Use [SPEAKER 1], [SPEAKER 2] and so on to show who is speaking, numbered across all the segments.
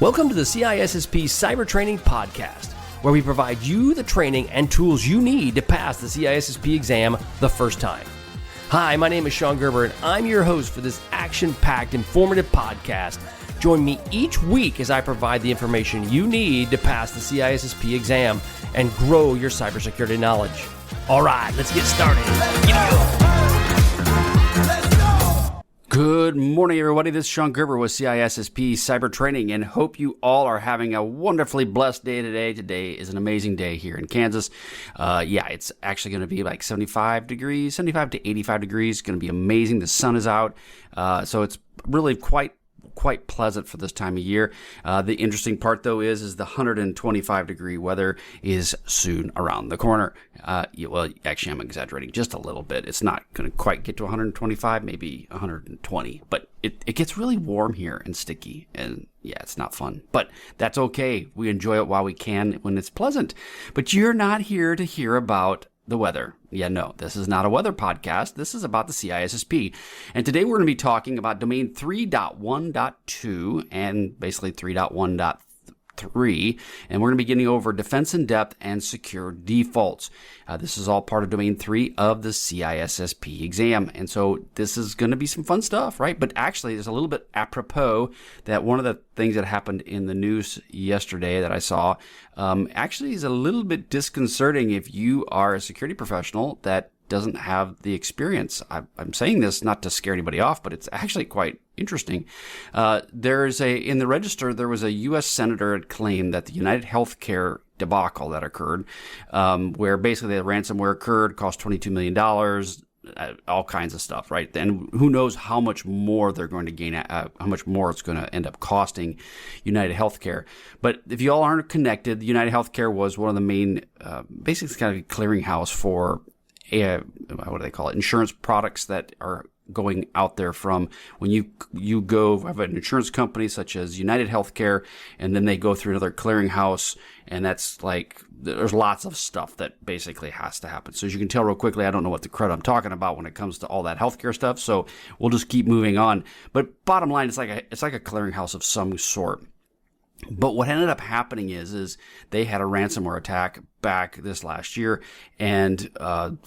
[SPEAKER 1] Welcome to the CISSP Cyber Training Podcast, where we provide you the training and tools you need to pass the CISSP exam the first time. Hi, my name is Sean Gerber, and I'm your host for this action-packed, informative podcast. Join me each week as I provide the information you need to pass the CISSP exam and grow your cybersecurity knowledge. All right, let's get started. Good morning, everybody. This is Sean Gerber with CISSP Cyber Training, and hope you all are having a wonderfully blessed day today. Today is an amazing day here in Kansas. It's actually going to be like 75 to 85 degrees. It's going to be amazing. The sun is out, so it's really quite pleasant for this time of year. The interesting part, though, is the 125 degree weather is soon around the corner. Actually, I'm exaggerating just a little bit. It's not going to quite get to 125, maybe 120, but it gets really warm here and sticky, and yeah, it's not fun, but that's okay. We enjoy it while we can when it's pleasant. But you're not here to hear about the weather. Yeah, no, this is not a weather podcast. This is about the CISSP. And today we're going to be talking about domain 3.1.2 and basically 3.1.3. And we're going to be getting over defense in depth and secure defaults. This is all part of domain 3 of the CISSP exam. And so this is going to be some fun stuff, right? But actually, there's a little bit apropos that one of the things that happened in the news yesterday that I saw actually is a little bit disconcerting if you are a security professional that doesn't have the experience. I'm saying this not to scare anybody off, but it's actually quite interesting. In the register, there was a U.S. senator had claimed that the UnitedHealthcare debacle that occurred, where basically the ransomware occurred, cost $22 million, all kinds of stuff, right? And who knows how much more they're going to gain, how much more it's going to end up costing UnitedHealthcare. But if you all aren't connected, UnitedHealthcare was one of the main, basically kind of a clearinghouse for what do they call it? Insurance products that are going out there from when you go have an insurance company such as UnitedHealthcare, and then they go through another clearinghouse, and that's like there's lots of stuff that basically has to happen. So as you can tell real quickly, I don't know what the crud I'm talking about when it comes to all that healthcare stuff. So we'll just keep moving on. But bottom line, it's like a clearinghouse of some sort. But what ended up happening is they had a ransomware attack back this last year, and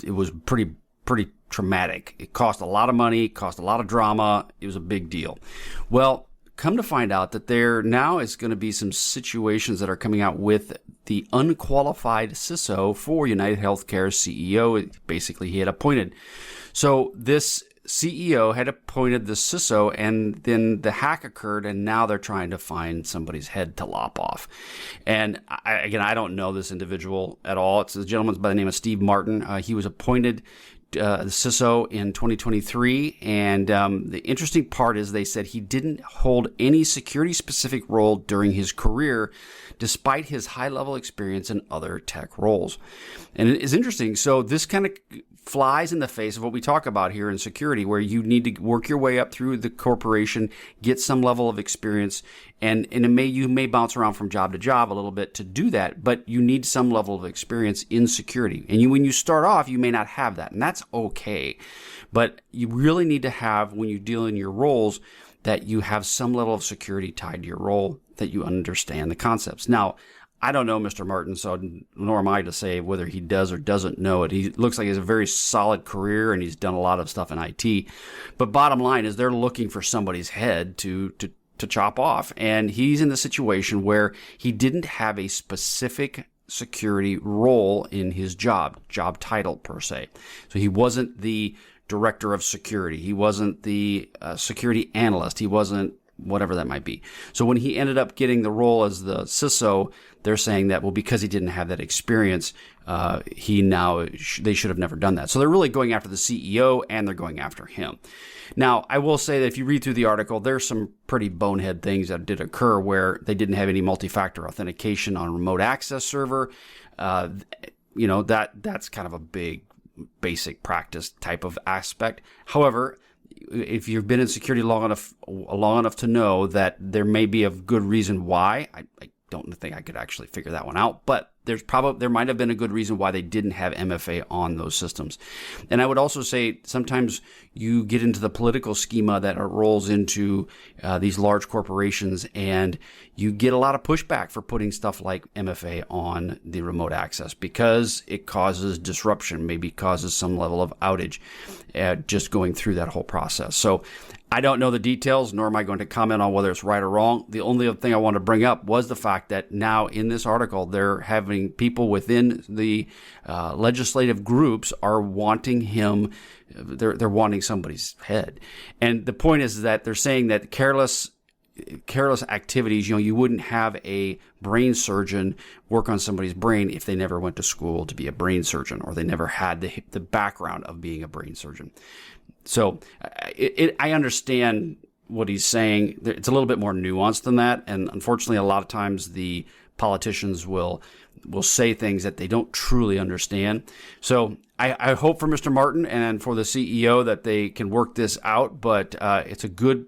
[SPEAKER 1] it was pretty traumatic. It cost a lot of money, cost a lot of drama. It was a big deal. Well, come to find out that there now is going to be some situations that are coming out with the unqualified CISO for UnitedHealthcare's CEO. Basically, he had appointed. So this CEO had appointed the CISO, and then the hack occurred, and now they're trying to find somebody's head to lop off. And I don't know this individual at all. It's a gentleman by the name of Steve Martin. He was appointed the CISO in 2023, and the interesting part is they said he didn't hold any security-specific role during his career, despite his high-level experience in other tech roles. And it is interesting. So this kind of flies in the face of what we talk about here in security, where you need to work your way up through the corporation, get some level of experience, and you may bounce around from job to job a little bit to do that, but you need some level of experience in security. And when you start off, you may not have that, and that's okay. But you really need to have, when you deal in your roles, that you have some level of security tied to your role, that you understand the concepts. Now, I don't know Mr. Martin, so nor am I to say whether he does or doesn't know it. He looks like he has a very solid career, and he's done a lot of stuff in IT. But bottom line is they're looking for somebody's head to chop off. And he's in the situation where he didn't have a specific security role in his job title per se. So he wasn't the director of security. He wasn't the security analyst. He wasn't whatever that might be. So when he ended up getting the role as the CISO, they're saying that, well, because he didn't have that experience, they should have never done that. So they're really going after the CEO, and they're going after him. Now, I will say that if you read through the article, there's some pretty bonehead things that did occur where they didn't have any multi-factor authentication on a remote access server. That's kind of a big basic practice type of aspect. However, if you've been in security long enough to know that there may be a good reason why, I don't think I could actually figure that one out, but there might have been a good reason why they didn't have MFA on those systems. And I would also say sometimes you get into the political schema that rolls into these large corporations, and you get a lot of pushback for putting stuff like MFA on the remote access because it causes disruption, maybe causes some level of outage just going through that whole process. So I don't know the details, nor am I going to comment on whether it's right or wrong. The only other thing I want to bring up was the fact that now in this article, they're having people within the legislative groups are wanting him, they're wanting somebody's head. And the point is that they're saying that careless activities, you wouldn't have a brain surgeon work on somebody's brain if they never went to school to be a brain surgeon, or they never had the background of being a brain surgeon. So I understand what he's saying. It's a little bit more nuanced than that. And unfortunately, a lot of times the politicians will say things that they don't truly understand. So I hope for Mr. Martin and for the CEO that they can work this out. But it's a good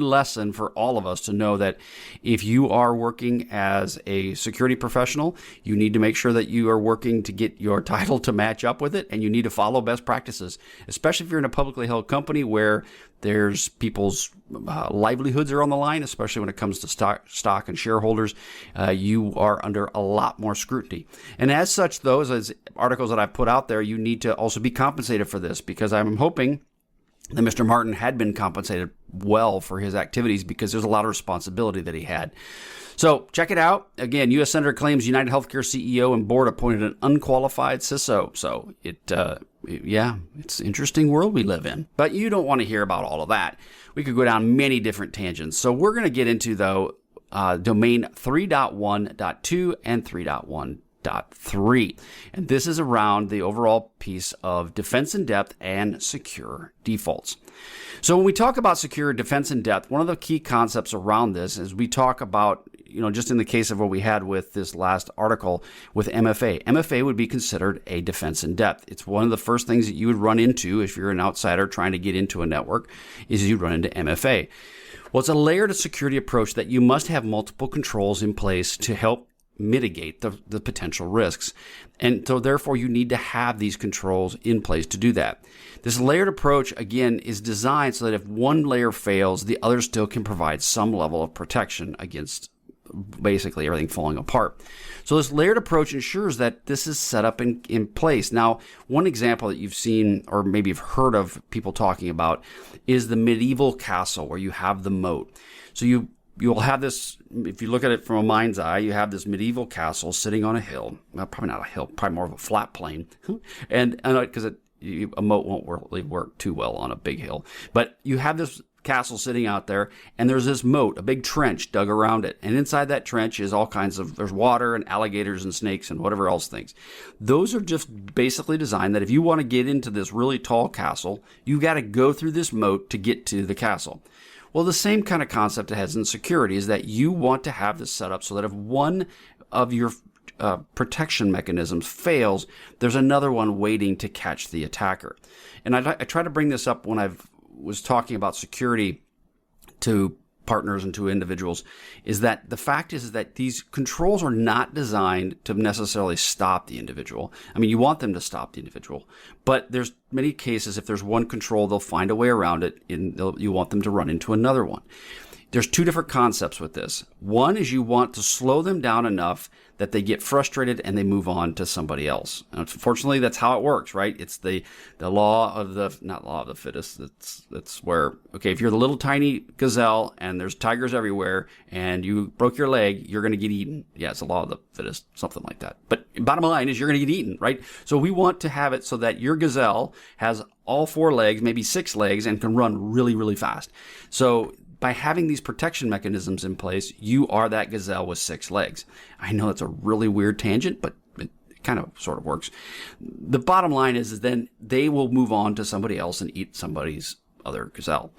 [SPEAKER 1] lesson for all of us to know that if you are working as a security professional, you need to make sure that you are working to get your title to match up with it, and you need to follow best practices, especially if you're in a publicly held company where there's people's livelihoods are on the line, especially when it comes to stock and shareholders. You are under a lot more scrutiny. And as such, those as articles that I put out there, you need to also be compensated for this, because I'm hoping that Mr. Martin had been compensated well for his activities, because there's a lot of responsibility that he had. So check it out. Again, U.S. Senator claims UnitedHealthcare CEO and board appointed an unqualified CISO. So it's an interesting world we live in. But you don't want to hear about all of that. We could go down many different tangents. So we're going to get into, though, domain 3.1.2 and 3.1.3. And this is around the overall piece of defense in depth and secure defaults. So when we talk about secure defense in depth, one of the key concepts around this is we talk about, just in the case of what we had with this last article with MFA. MFA would be considered a defense in depth. It's one of the first things that you would run into if you're an outsider trying to get into a network, is you run into MFA. Well, it's a layered security approach that you must have multiple controls in place to help mitigate the potential risks. And so therefore you need to have these controls in place to do that. This layered approach, again, is designed so that if one layer fails, the other still can provide some level of protection against basically everything falling apart. So this layered approach ensures that this is set up in place. Now, one example that you've seen, or maybe you've heard of people talking about, is the medieval castle where you have the moat. So you'll have this, if you look at it from a mind's eye, you have this medieval castle sitting on a hill. Well, probably not a hill, probably more of a flat plain. and because a moat won't really work too well on a big hill. But you have this castle sitting out there, and there's this moat, a big trench dug around it. And inside that trench is all kinds of, there's water and alligators and snakes and whatever else things. Those are just basically designed that if you want to get into this really tall castle, you got to go through this moat to get to the castle. Well, the same kind of concept it has in security is that you want to have this set up so that if one of your protection mechanisms fails, there's another one waiting to catch the attacker. And I try to bring this up when I was talking about security to partners and to individuals, is that the fact is that these controls are not designed to necessarily stop the individual. I mean, you want them to stop the individual, but there's many cases, if there's one control, they'll find a way around it, and you want them to run into another one. There's two different concepts with this. One is you want to slow them down enough that they get frustrated and they move on to somebody else. And unfortunately, that's how it works, right? It's the law of not law of the fittest. That's where, okay, if you're the little tiny gazelle and there's tigers everywhere and you broke your leg, you're going to get eaten. Yeah, it's the law of the fittest, something like that. But bottom line is you're going to get eaten, right? So we want to have it so that your gazelle has all four legs, maybe six legs, and can run really, really fast. So by having these protection mechanisms in place, you are that gazelle with six legs. I know it's a really weird tangent, but it kind of sort of works. The bottom line is then they will move on to somebody else and eat somebody's other gazelle.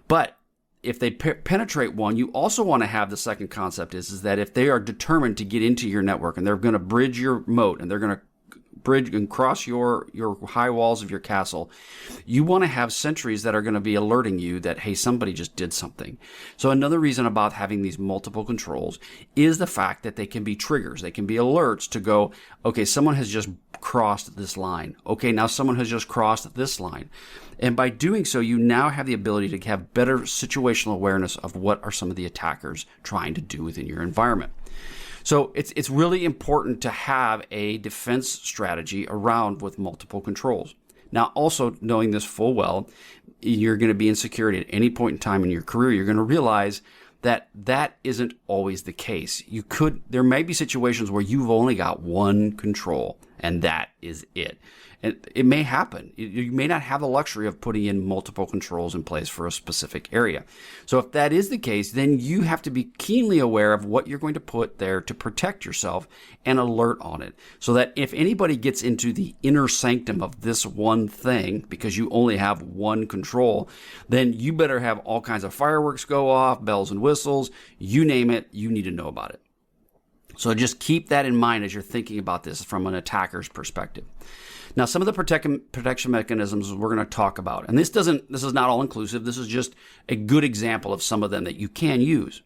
[SPEAKER 1] But if they penetrate one, you also want to have the second concept is that if they are determined to get into your network and they're going to bridge your moat and they're going to bridge and cross your high walls of your castle, you want to have sentries that are going to be alerting you that, hey, somebody just did something. So another reason about having these multiple controls is the fact that they can be triggers. They can be alerts to go, okay, someone has just crossed this line. Okay, now someone has just crossed this line. And by doing so, you now have the ability to have better situational awareness of what are some of the attackers trying to do within your environment. So it's really important to have a defense strategy around with multiple controls. Now, also knowing this full well, you're going to be in security at any point in time in your career. You're going to realize that that isn't always the case. There may be situations where you've only got one control, and that is it. And it may happen. You may not have the luxury of putting in multiple controls in place for a specific area. So if that is the case, then you have to be keenly aware of what you're going to put there to protect yourself and alert on it. So that if anybody gets into the inner sanctum of this one thing, because you only have one control, then you better have all kinds of fireworks go off, bells and whistles, you name it, you need to know about it. So just keep that in mind as you're thinking about this from an attacker's perspective. Now, some of the protection mechanisms we're going to talk about, and this is not all inclusive. This is just a good example of some of them that you can use.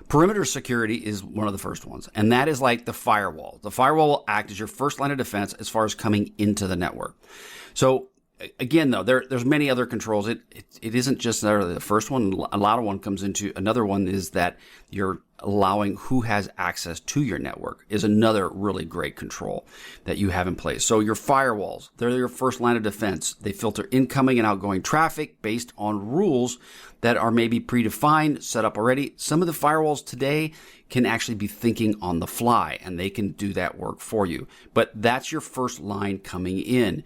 [SPEAKER 1] Perimeter security is one of the first ones, and that is like the firewall. The firewall will act as your first line of defense as far as coming into the network. So again, though, there's many other controls. It isn't just the first one. A lot of one comes into another one is that you're allowing who has access to your network is another really great control that you have in place. So your firewalls, they're your first line of defense. They filter incoming and outgoing traffic based on rules that are maybe predefined, set up already. Some of the firewalls today can actually be thinking on the fly, and they can do that work for you. But that's your first line coming in.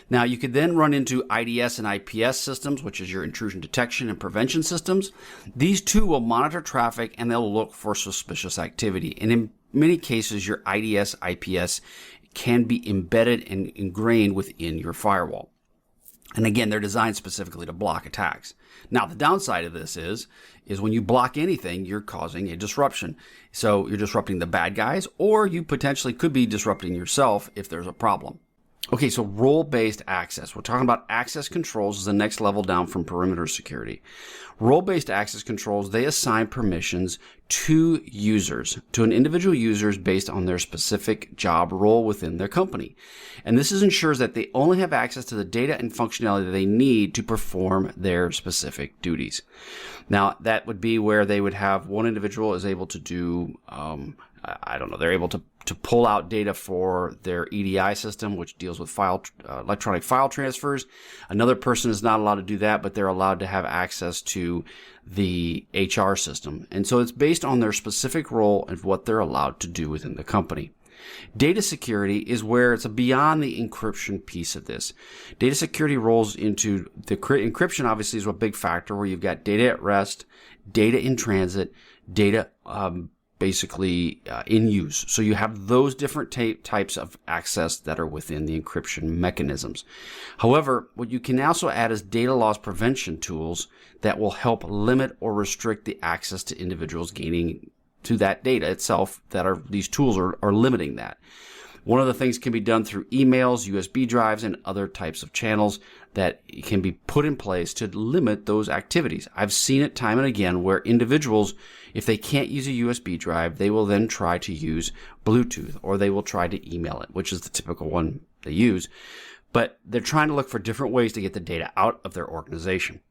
[SPEAKER 1] Now, you could then run into IDS and IPS systems, which is your intrusion detection and prevention systems. These two will monitor traffic and they'll look for suspicious activity. And in many cases, your IDS, IPS can be embedded and ingrained within your firewall. And again, they're designed specifically to block attacks. Now, the downside of this is when you block anything, you're causing a disruption. So you're disrupting the bad guys, or you potentially could be disrupting yourself if there's a problem. Okay, so role-based access. We're talking about access controls as the next level down from perimeter security. Role-based access controls, they assign permissions to users, to an individual users based on their specific job role within their company. And this ensures that they only have access to the data and functionality that they need to perform their specific duties. Now, that would be where they would have one individual is able to do, they're able to pull out data for their EDI system, which deals with electronic file transfers. Another person is not allowed to do that, but they're allowed to have access to the HR system. And so it's based on their specific role and what they're allowed to do within the company. Data security is where it's beyond the encryption piece of this. Data security rolls into the encryption, obviously, is a big factor where you've got data at rest, data in transit, data in use. So you have those different types of access that are within the encryption mechanisms. However, what you can also add is data loss prevention tools that will help limit or restrict the access to individuals gaining to that data itself. These tools are limiting that. One of the things can be done through emails, USB drives, and other types of channels that can be put in place to limit those activities. I've seen it time and again where individuals, if they can't use a USB drive, they will then try to use Bluetooth, or they will try to email it, which is the typical one they use. But they're trying to look for different ways to get the data out of their organization.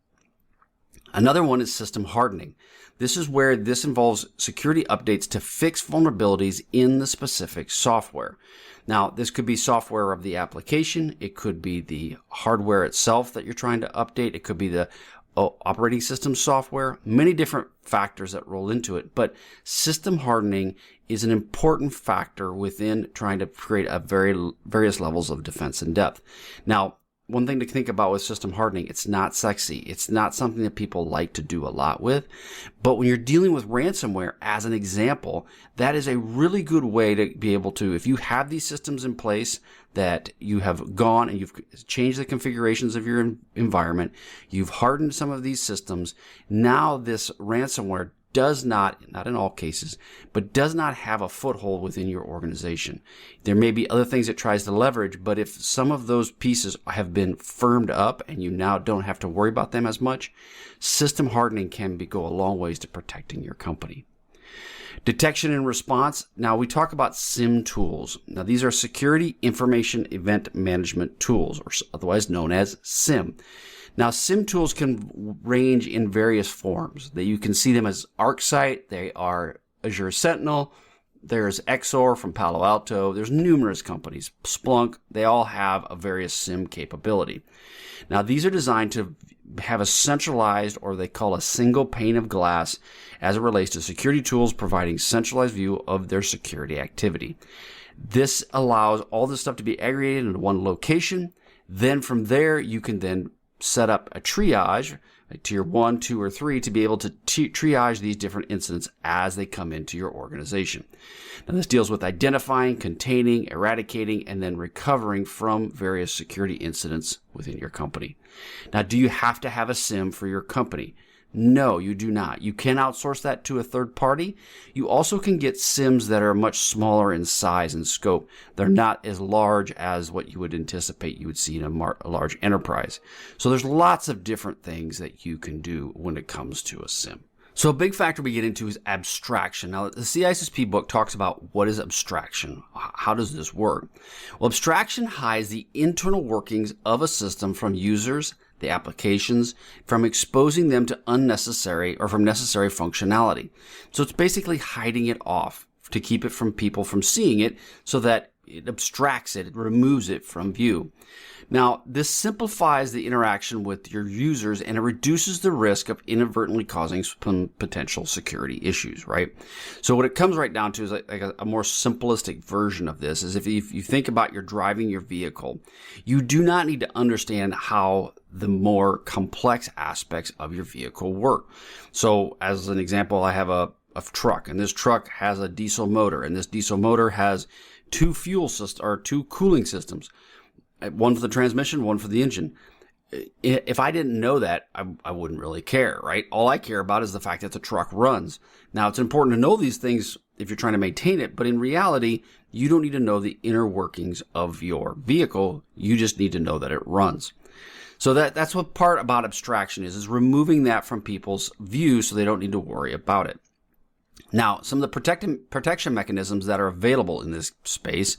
[SPEAKER 1] Another one is system hardening. This is where this involves security updates to fix vulnerabilities in the specific software. Now, this could be software of the application. It could be the hardware itself that you're trying to update. It could be the operating system software, many different factors that roll into it. But system hardening is an important factor within trying to create various levels of defense in depth. Now, one thing to think about with system hardening, it's not sexy. It's not something that people like to do a lot with. But when you're dealing with ransomware, as an example, that is a really good way to be able to, if you have these systems in place that you have gone and you've changed the configurations of your environment, you've hardened some of these systems, now this ransomware does not in all cases, but does not have a foothold within your organization. There may be other things it tries to leverage, but if some of those pieces have been firmed up and you now don't have to worry about them as much, system hardening can go a long ways to protecting your company. Detection and response. Now we talk about SIM tools. Now these are security information event management tools, or otherwise known as SIM. Now, SIM tools can range in various forms. That you can see them as ArcSight. They are Azure Sentinel. There's XOR from Palo Alto. There's numerous companies. Splunk. They all have a various SIM capability. Now, these are designed to have a centralized, or they call a single pane of glass, as it relates to security tools, providing centralized view of their security activity. This allows all this stuff to be aggregated into one location. Then from there, you can then set up a triage, like tier 1, 2, or 3, to be able to triage these different incidents as they come into your organization. Now, this deals with identifying, containing, eradicating, and then recovering from various security incidents within your company. Now, do you have to have a SIM for your company? No, you do not. You can outsource that to a third party. You also can get SIMs that are much smaller in size and scope. They're not as large as what you would anticipate you would see in a large enterprise. So there's lots of different things that you can do when it comes to a SIM. So a big factor we get into is abstraction. Now, the CISSP book talks about what is abstraction. How does this work? Well, abstraction hides the internal workings of a system from users, the applications, from exposing them to unnecessary or from necessary functionality. So it's basically hiding it off to keep it from people from seeing it, so that it abstracts it, it removes it from view. Now, this simplifies the interaction with your users, and it reduces the risk of inadvertently causing some potential security issues, right? So what it comes right down to is like a more simplistic version of this is if you think about you're driving your vehicle, you do not need to understand how the more complex aspects of your vehicle work. So as an example, I have a truck, and this truck has a diesel motor, and this diesel motor has two two cooling systems. One for the transmission, one for the engine. If I didn't know that, I wouldn't really care, right? All I care about is the fact that the truck runs. Now, it's important to know these things if you're trying to maintain it, but in reality, you don't need to know the inner workings of your vehicle. You just need to know that it runs. So that's what part about abstraction is removing that from people's view so they don't need to worry about it. Now, some of the protection mechanisms that are available in this space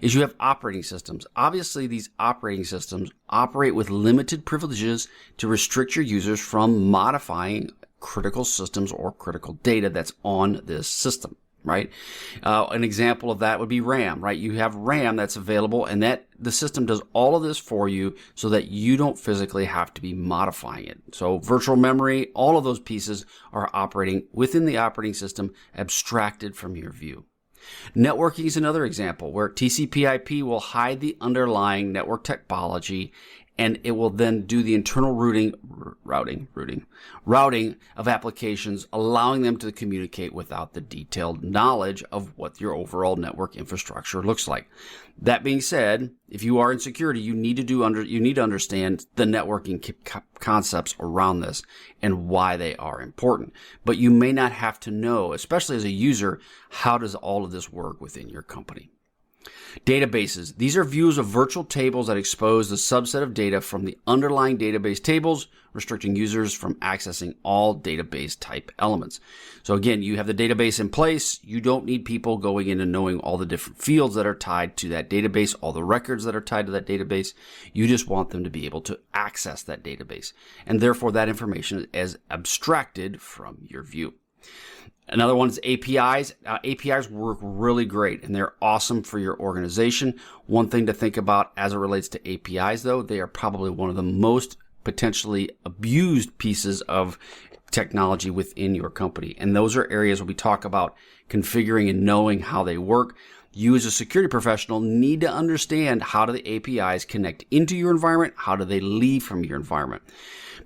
[SPEAKER 1] is you have operating systems. Obviously, these operating systems operate with limited privileges to restrict your users from modifying critical systems or critical data that's on this system, right? An example of that would be RAM, right? You have RAM that's available, and that the system does all of this for you so that you don't physically have to be modifying it. So virtual memory, all of those pieces are operating within the operating system, abstracted from your view. Networking is another example where TCP/IP will hide the underlying network topology, and it will then do the internal routing of applications, allowing them to communicate without the detailed knowledge of what your overall network infrastructure looks like. That being said, if you are in security, you need to understand the networking concepts around this and why they are important. But you may not have to know, especially as a user, how does all of this work within your company. Databases. These are views of virtual tables that expose the subset of data from the underlying database tables, restricting users from accessing all database type elements. So again, you have the database in place. You don't need people going in and knowing all the different fields that are tied to that database, all the records that are tied to that database. You just want them to be able to access that database. And therefore, that information is abstracted from your view. Another one is APIs. APIs work really great, and they're awesome for your organization. One thing to think about as it relates to APIs, though, they are probably one of the most potentially abused pieces of technology within your company. And those are areas where we talk about configuring and knowing how they work. You as a security professional need to understand how do the APIs connect into your environment, how do they leave from your environment.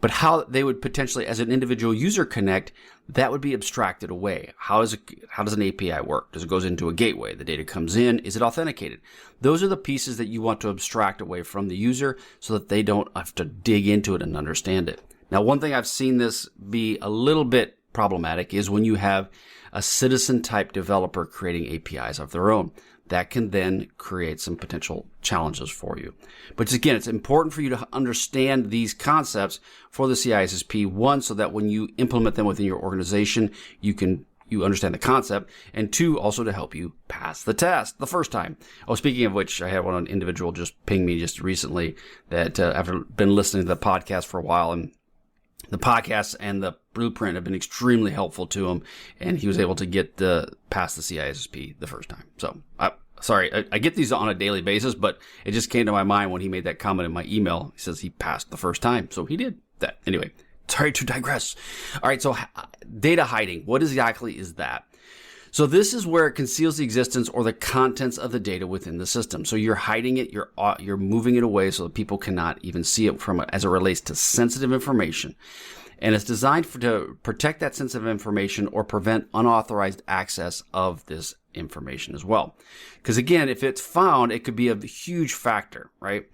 [SPEAKER 1] But how they would potentially, as an individual user, connect, that would be abstracted away. How does an API work? Does it goes into a gateway? The data comes in. Is it authenticated? Those are the pieces that you want to abstract away from the user so that they don't have to dig into it and understand it. Now, one thing I've seen this be a little bit problematic is when you have a citizen-type developer creating APIs of their own. That can then create some potential challenges for you. But again, it's important for you to understand these concepts for the CISSP, one, so that when you implement them within your organization, you understand the concept, and two, also to help you pass the test the first time. Oh, speaking of which, I had one individual just ping me just recently that after been listening to the podcast for a while, and the podcast and the blueprint have been extremely helpful to him, and he was able to get past the CISSP the first time. So, I get these on a daily basis, but it just came to my mind when he made that comment in my email. He says he passed the first time, so he did that. Anyway, sorry to digress. All right, so data hiding. What exactly is that? So this is where it conceals the existence or the contents of the data within the system. So you're hiding it, you're moving it away so that people cannot even see it as it relates to sensitive information. And it's designed to protect that sensitive information or prevent unauthorized access of this information as well. Because again, if it's found, it could be a huge factor, right?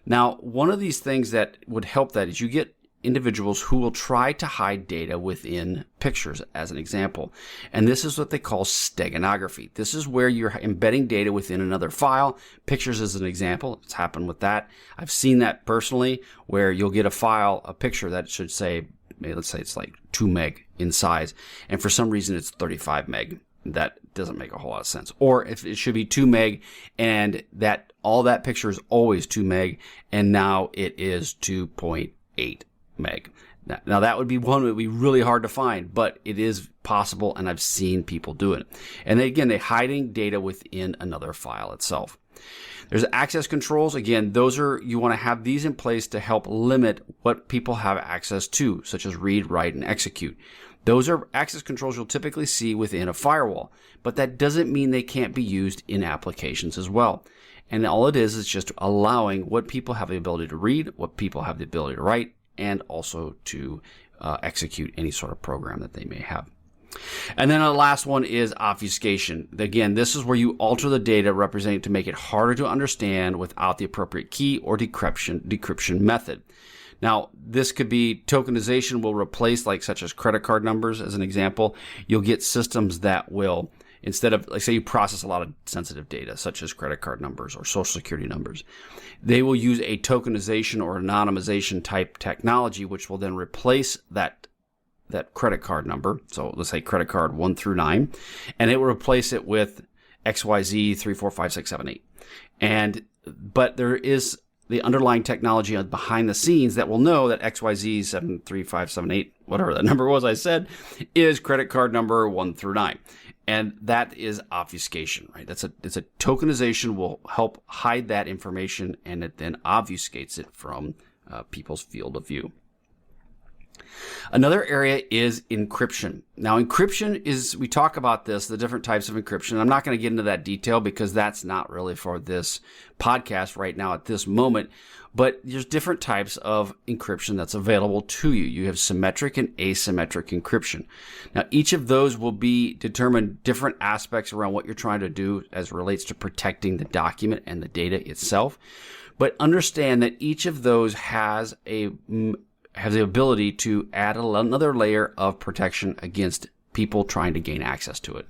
[SPEAKER 1] Now, one of these things that would help that is you get individuals who will try to hide data within pictures, as an example. And this is what they call steganography. This is where you're embedding data within another file. Pictures is an example. It's happened with that. I've seen that personally, where you'll get a picture that should say, let's say it's like 2 meg in size, and for some reason it's 35 meg. That doesn't make a whole lot of sense. Or if it should be 2 meg and that all that picture is always 2 meg, and now it is 2.8 meg. Now that would be one that would be really hard to find, but it is possible, and I've seen people do it. And they're hiding data within another file itself. There's access controls. Again, you want to have these in place to help limit what people have access to, such as read, write, and execute. Those are access controls you'll typically see within a firewall, but that doesn't mean they can't be used in applications as well. And all it is just allowing what people have the ability to read, what people have the ability to write, and also to execute any sort of program that they may have. And then the last one is obfuscation. Again, this is where you alter the data represented to make it harder to understand without the appropriate key or decryption method. Now, this could be tokenization will replace, such as credit card numbers, as an example. You'll get systems that will, instead of, say you process a lot of sensitive data, such as credit card numbers or social security numbers, they will use a tokenization or anonymization type technology, which will then replace that credit card number. So let's say credit card 1 through 9, and it will replace it with XYZ 3, 4, 5, 6, 7, 8. But there is the underlying technology behind the scenes that will know that XYZ 7, 3, 5, 7, 8, whatever that number was I said, is credit card number 1 through 9. And that is obfuscation, right? It's a tokenization will help hide that information, and it then obfuscates it from people's field of view. Another area is encryption. Now, encryption is, we talk about this, the different types of encryption. I'm not going to get into that detail because that's not really for this podcast right now at this moment, but there's different types of encryption that's available to you. You have symmetric and asymmetric encryption. Now, each of those will be determine different aspects around what you're trying to do as it relates to protecting the document and the data itself. But understand that each of those has the ability to add another layer of protection against people trying to gain access to it.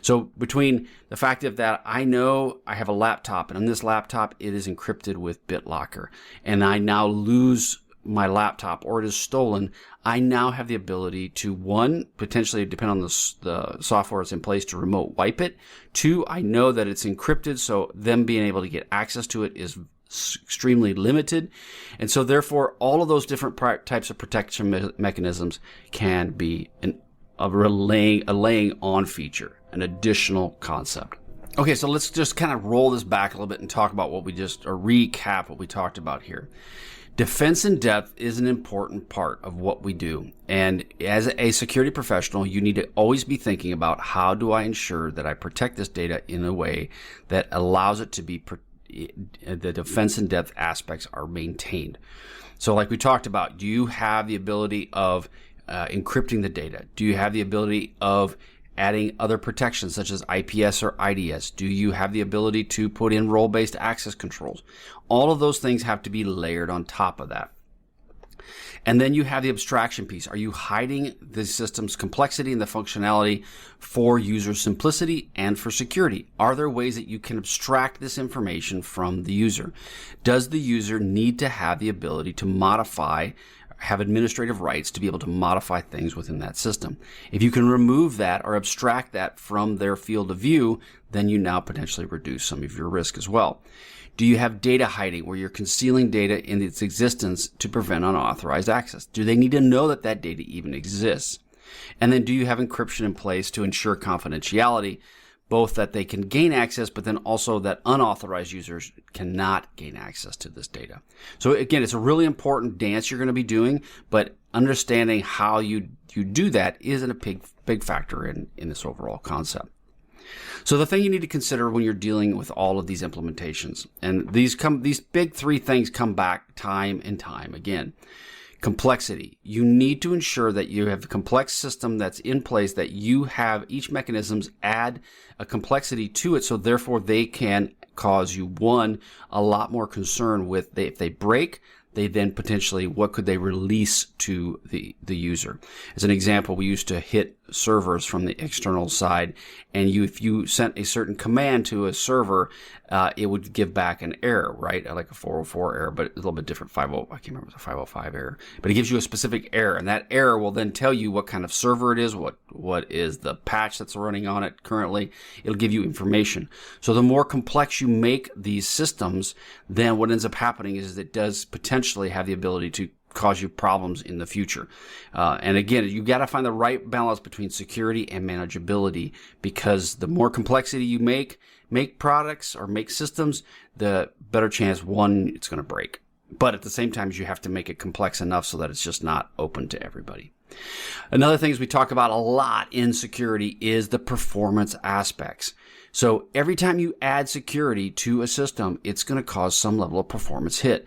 [SPEAKER 1] So between the fact that I know I have a laptop, and on this laptop it is encrypted with BitLocker, and I now lose my laptop or it is stolen, I now have the ability to, one, potentially depend on the software that's in place to remote wipe it. Two, I know that it's encrypted, so them being able to get access to it is extremely limited. And so therefore, all of those different types of protection mechanisms can be a laying on feature, an additional concept. Okay, so let's just kind of roll this back a little bit and talk about recap what we talked about here. Defense in depth is an important part of what we do. And as a security professional, you need to always be thinking about, how do I ensure that I protect this data in a way that allows it to be the defense in depth aspects are maintained. So like we talked about, do you have the ability of encrypting the data? Do you have the ability of adding other protections such as IPS or IDS? Do you have the ability to put in role-based access controls? All of those things have to be layered on top of that. And then you have the abstraction piece. Are you hiding the system's complexity and the functionality for user simplicity and for security? Are there ways that you can abstract this information from the user? Does the user need to have the ability to modify, have administrative rights to be able to modify things within that system? If you can remove that or abstract that from their field of view, then you now potentially reduce some of your risk as well. Do you have data hiding where you're concealing data in its existence to prevent unauthorized access? Do they need to know that that data even exists? And then do you have encryption in place to ensure confidentiality, both that they can gain access, but then also that unauthorized users cannot gain access to this data? So again, it's a really important dance you're going to be doing, but understanding how you do that isn't a big factor in this overall concept. So the thing you need to consider when you're dealing with all of these implementations, and these big three things come back time and time again. Complexity. You need to ensure that you have a complex system that's in place, that you have each mechanisms add a complexity to it, so therefore they can cause you, one, a lot more concern with if they break, they then potentially, what could they release to the user? As an example, we used to hit servers from the external side, and if you sent a certain command to a server, it would give back an error, right? Like a 404 error, but a little bit different. I can't remember, it was a 505 error, but it gives you a specific error, and that error will then tell you what kind of server it is, what is the patch that's running on it currently. It'll give you information. So the more complex you make these systems, then what ends up happening is it does potentially have the ability to cause you problems in the future. And again, you got to find the right balance between security and manageability, because the more complexity you make products or make systems, the better chance, one, it's going to break. But at the same time, you have to make it complex enough so that it's just not open to everybody. Another thing we talk about a lot in security is the performance aspects. So every time you add security to a system, it's going to cause some level of performance hit.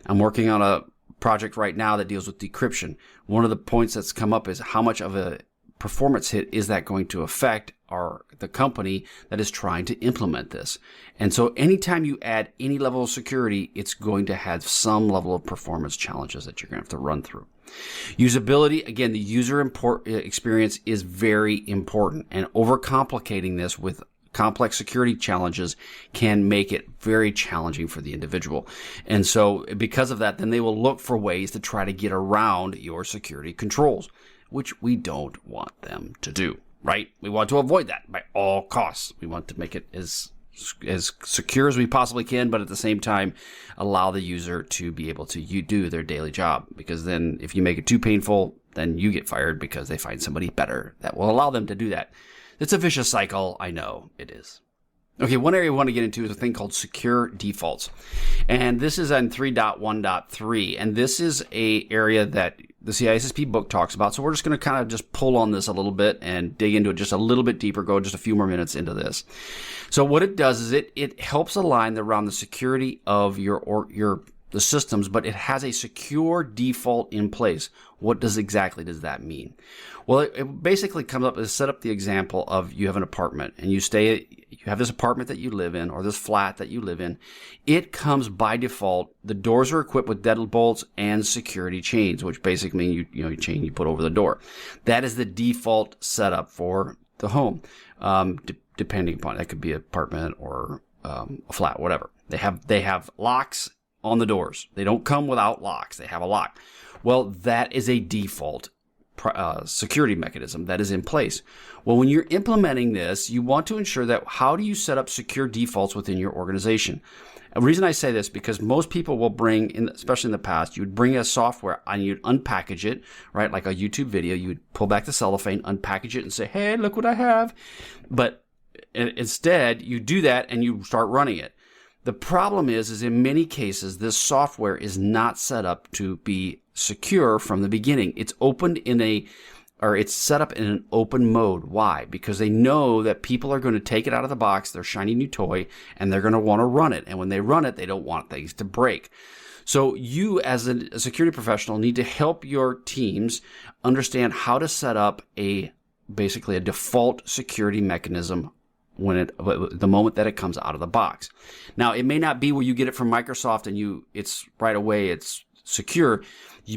[SPEAKER 1] I'm working on a project right now that deals with decryption. One of the points that's come up is how much of a performance hit is that going to affect the company that is trying to implement this. And so anytime you add any level of security, it's going to have some level of performance challenges that you're going to have to run through. Usability, again, the user experience is very important, and overcomplicating this with complex security challenges can make it very challenging for the individual. And so because of that, then they will look for ways to try to get around your security controls, which we don't want them to do, right? We want to avoid that by all costs. We want to make it as secure as we possibly can, but at the same time, allow the user to be able to do their daily job. Because then if you make it too painful, then you get fired because they find somebody better that will allow them to do that. It's a vicious cycle. I know it is. Okay, one area we want to get into is a thing called secure defaults. And this is on 3.1.3. And this is a area that the CISSP book talks about. So we're just going to kind of just pull on this a little bit and dig into it just a little bit deeper, go just a few more minutes into this. So what it does is it helps align around the security of the systems, but it has a secure default in place. What exactly does that mean? Well, it basically comes up as set up the example of you have an apartment and you have this apartment that you live in, or this flat that you live in. It comes by default. The doors are equipped with deadbolts and security chains, which basically mean you chain you put over the door. That is the default setup for the home. Depending upon, that could be an apartment or a flat, whatever. They have locks on the doors. They don't come without locks. They have a lock. Well, that is a default security mechanism that is in place. Well, when you're implementing this, you want to ensure that how do you set up secure defaults within your organization? The reason I say this, because most people will bring, especially in the past, you would bring a software and you'd unpackage it, right? Like a YouTube video, you would pull back the cellophane, unpackage it and say, hey, look what I have. But instead, you do that and you start running it. The problem is in many cases, this software is not set up to be secure from the beginning. It's it's set up in an open mode. Why? Because they know that people are going to take it out of the box, their shiny new toy, and they're going to want to run it. And when they run it, they don't want things to break. So you, as a security professional, need to help your teams understand how to set up basically a default security mechanism the moment that it comes out of the box. Now, it may not be where you get it from Microsoft and it's right away, it's secure.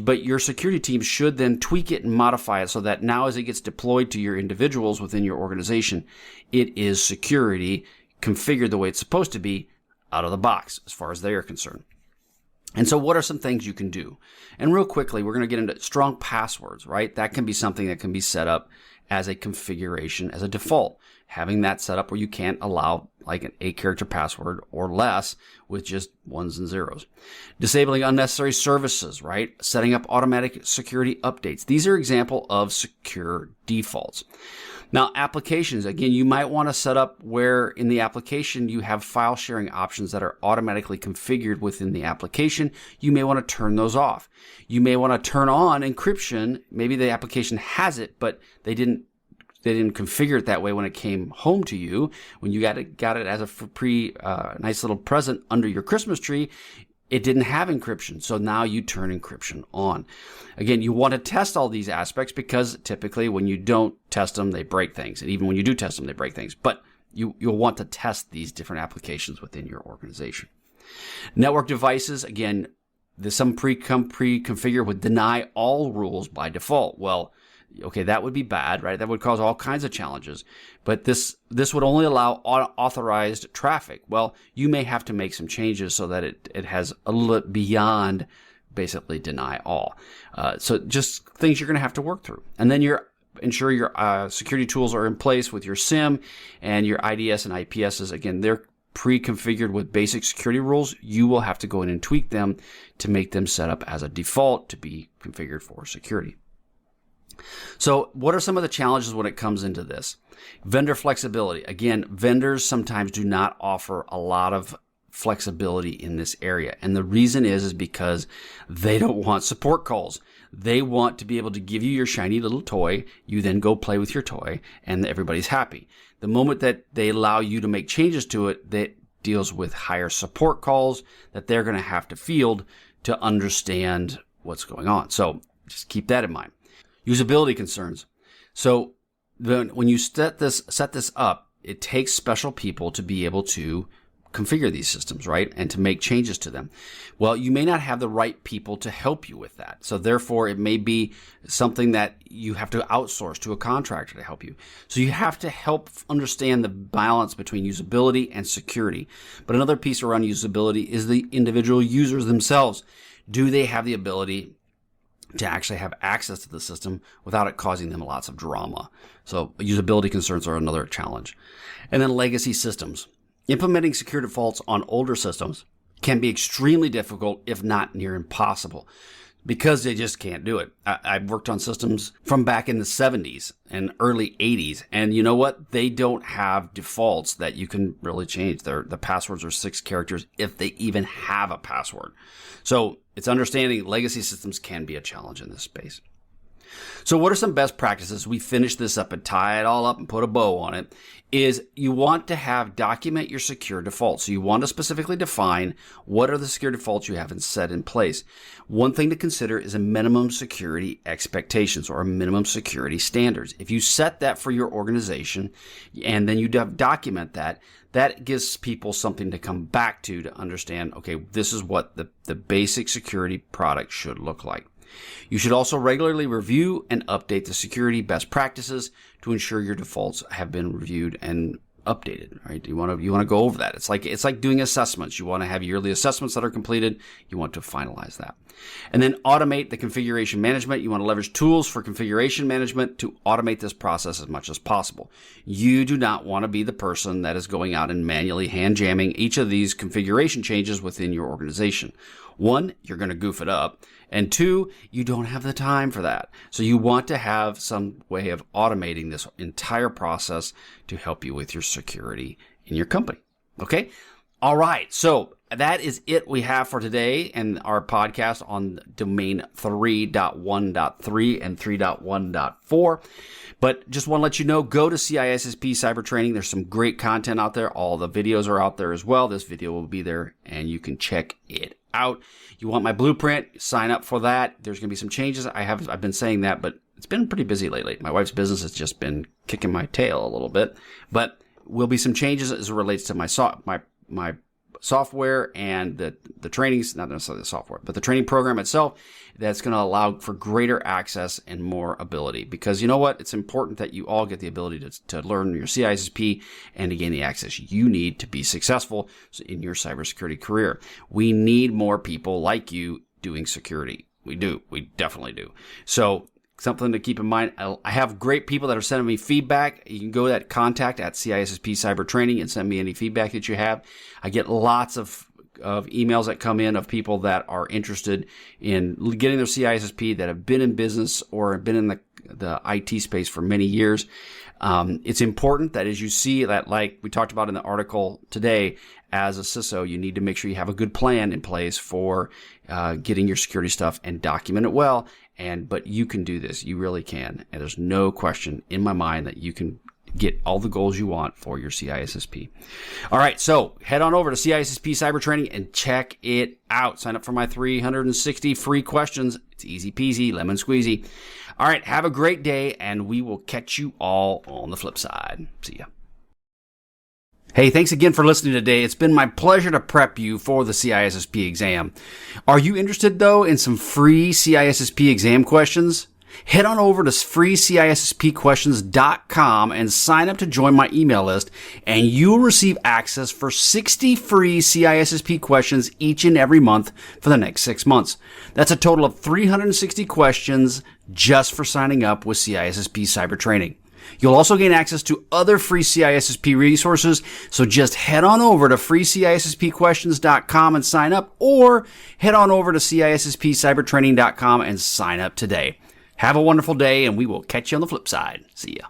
[SPEAKER 1] But your security team should then tweak it and modify it so that now as it gets deployed to your individuals within your organization, it is security configured the way it's supposed to be out of the box as far as they are concerned. And so what are some things you can do? And real quickly, we're going to get into strong passwords, right? That can be something that can be set up as a configuration, as a default. Having that set up where you can't allow like an 8-character password or less with just ones and zeros. Disabling unnecessary services, right? Setting up automatic security updates. These are example of secure defaults. Now, applications, again, you might want to set up where in the application you have file sharing options that are automatically configured within the application. You may want to turn those off. You may want to turn on encryption. Maybe the application has it, but they didn't configure it that way when it came home to you. When you got it as a nice little present under your Christmas tree, it didn't have encryption. So now you turn encryption on. Again, you want to test all these aspects because typically when you don't test them, they break things. And even when you do test them, they break things. But you'll want to test these different applications within your organization. Network devices, again, there's some pre-configured with deny all rules by default. Well, okay, that would be bad, right? That would cause all kinds of challenges. But this would only allow authorized traffic. Well, you may have to make some changes so that it has a little bit beyond basically deny all. So just things you're going to have to work through. And then ensure your security tools are in place with your SIM and your IDS and IPSs. Again, they're pre-configured with basic security rules. You will have to go in and tweak them to make them set up as a default to be configured for security. So what are some of the challenges when it comes into this? Vendor flexibility. Again, vendors sometimes do not offer a lot of flexibility in this area. And the reason is because they don't want support calls. They want to be able to give you your shiny little toy. You then go play with your toy and everybody's happy. The moment that they allow you to make changes to it, that deals with higher support calls that they're going to have to field to understand what's going on. So just keep that in mind. Usability concerns. So when you set this up, it takes special people to be able to configure these systems, right? And to make changes to them. Well, you may not have the right people to help you with that. So therefore, it may be something that you have to outsource to a contractor to help you. So you have to help understand the balance between usability and security. But another piece around usability is the individual users themselves. Do they have the ability to actually have access to the system without it causing them lots of drama? So usability concerns are another challenge. And then legacy systems. Implementing secure defaults on older systems can be extremely difficult, if not near impossible, because they just can't do it. I've worked on systems from back in the 70s and early 80s, and you know what? They don't have defaults that you can really change. The passwords are 6 characters if they even have a password. So it's understanding legacy systems can be a challenge in this space. So what are some best practices? We finish this up and tie it all up and put a bow on it. Is you want to document your secure defaults. So you want to specifically define what are the secure defaults you have set in place. One thing to consider is a minimum security expectations or a minimum security standards. If you set that for your organization and then you document that, that gives people something to come back to understand, okay, this is what the basic security product should look like. You should also regularly review and update the security best practices to ensure your defaults have been reviewed and updated, right? You want to go over that. It's like doing assessments. You want to have yearly assessments that are completed. You want to finalize that. And then automate the configuration management. You want to leverage tools for configuration management to automate this process as much as possible. You do not want to be the person that is going out and manually hand jamming each of these configuration changes within your organization. 1, you're going to goof it up. And 2, you don't have the time for that. So you want to have some way of automating this entire process to help you with your security in your company. Okay? All right. So that is it we have for today and our podcast on domain 3.1.3 and 3.1.4. But just want to let you know, go to CISSP Cyber Training. There's some great content out there. All the videos are out there as well. This video will be there and you can check it out. You want my blueprint, sign up for that. There's going to be some changes. I've been saying that, but it's been pretty busy lately. My wife's business has just been kicking my tail a little bit, but will be some changes as it relates to my software and the trainings, not necessarily the software, but the training program itself, that's going to allow for greater access and more ability. Because you know what? It's important that you all get the ability to learn your CISSP and to gain the access you need to be successful in your cybersecurity career. We need more people like you doing security. We do. We definitely do. So something to keep in mind. I have great people that are sending me feedback. You can go to that contact at CISSP Cyber Training and send me any feedback that you have. I get lots of emails that come in of people that are interested in getting their CISSP, that have been in business or have been in the IT space for many years. It's important that as you see that, like we talked about in the article today, as a CISO, you need to make sure you have a good plan in place for getting your security stuff and document it well. But you can do this. You really can. And there's no question in my mind that you can get all the goals you want for your CISSP. All right, so head on over to CISSP Cyber Training and check it out. Sign up for my 360 free questions. It's easy peasy, lemon squeezy. All right, have a great day, and we will catch you all on the flip side. See ya. Hey, thanks again for listening today. It's been my pleasure to prep you for the CISSP exam. Are you interested, though, in some free CISSP exam questions? Head on over to freecisspquestions.com and sign up to join my email list, and you'll receive access for 60 free CISSP questions each and every month for the next 6 months. That's a total of 360 questions just for signing up with CISSP Cyber Training. You'll also gain access to other free CISSP resources, so just head on over to freecisspquestions.com and sign up, or head on over to CISSPcybertraining.com and sign up today. Have a wonderful day, and we will catch you on the flip side. See ya.